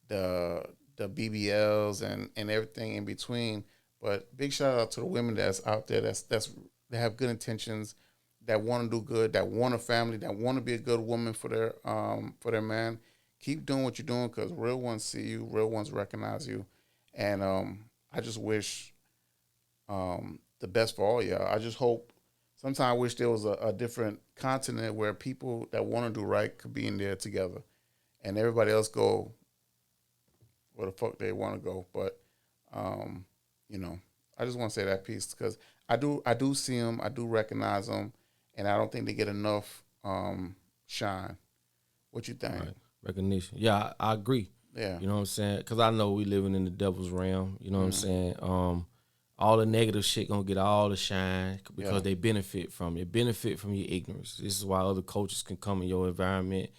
S2: the BBLs and everything in between. But big shout out to the women that's out there that have good intentions, that want to do good, that want a family, that want to be a good woman for their man. Keep doing what you're doing because real ones see you, real ones recognize you, and I just wish the best for all y'all. I just hope. Sometimes I wish there was a different continent where people that want to do right could be in there together, and everybody else go where the fuck they want to go. But I just want to say that piece because I do see them, I do recognize them, and I don't think they get enough shine. What you think?
S1: Right. Recognition. Yeah, I agree.
S2: Yeah.
S1: You know what I'm saying? Because I know we living in the devil's realm. You know what I'm saying? All the negative shit gonna get all the shine because they benefit from it. Benefit from your ignorance. This is why other coaches can come in your environment,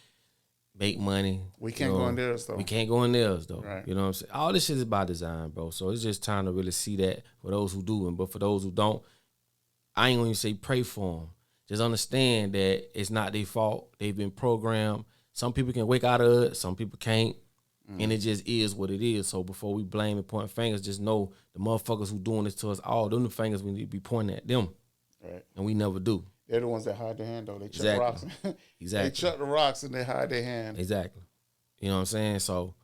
S1: make money.
S2: We can't go in theirs though.
S1: We can't go in theirs though.
S2: Right.
S1: You know what I'm saying? All this shit is by design, bro. So it's just time to really see that for those who do, but for those who don't, I ain't gonna even say pray for them. Just understand that it's not their fault. They've been programmed. Some people can wake out of it. Some people can't. And it just is what it is. So before we blame and point fingers, just know the motherfuckers who doing this to us, all them the fingers we need to be pointing at them.
S2: Right.
S1: And we never do.
S2: They're the ones that hide their hand though. They chuck the rocks.
S1: Exactly.
S2: They chuck the rocks and they hide their hand.
S1: Exactly. You know what I'm saying? So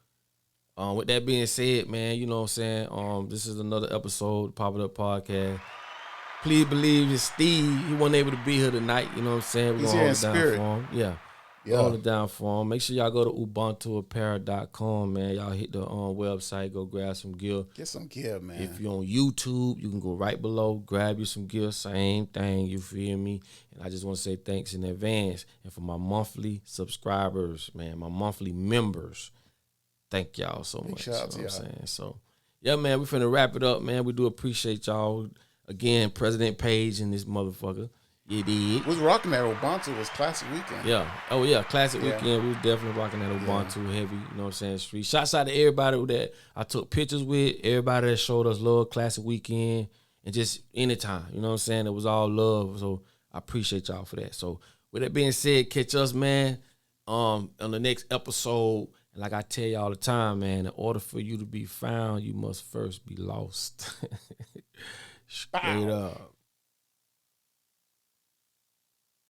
S1: with that being said, man, you know what I'm saying? This is another episode of Pop It Up Podcast. Please believe it's Steve. He wasn't able to be here tonight. You know what I'm saying? We're
S2: He's
S1: gonna
S2: here in
S1: hold it down
S2: spirit.
S1: for him. Yeah. Hold it down for him. Make sure y'all go to ubuntuapparel.com, man. Y'all hit the website, go grab some gear.
S2: Get some gear, man.
S1: If you're on YouTube, you can go right below, grab you some gear, same thing, you feel me? And I just want to say thanks in advance. And for my monthly subscribers, man, my monthly members, thank y'all so much.
S2: Shout out to
S1: you know
S2: y'all.
S1: what I'm saying? So, yeah, man, we finna wrap it up, man. We do appreciate y'all. Again, President Page and this motherfucker. You did.
S2: We was rocking that Ubuntu. Was classic weekend.
S1: Yeah. Oh, yeah. Classic weekend. We was definitely rocking that Ubuntu heavy. You know what I'm saying? Street. Shouts out to everybody that I took pictures with. Everybody that showed us love. Classic weekend. And just anytime. You know what I'm saying? It was all love. So I appreciate y'all for that. So with that being said, catch us, man, on the next episode. And like I tell you all the time, man, in order for you to be found, you must first be lost. Straight up.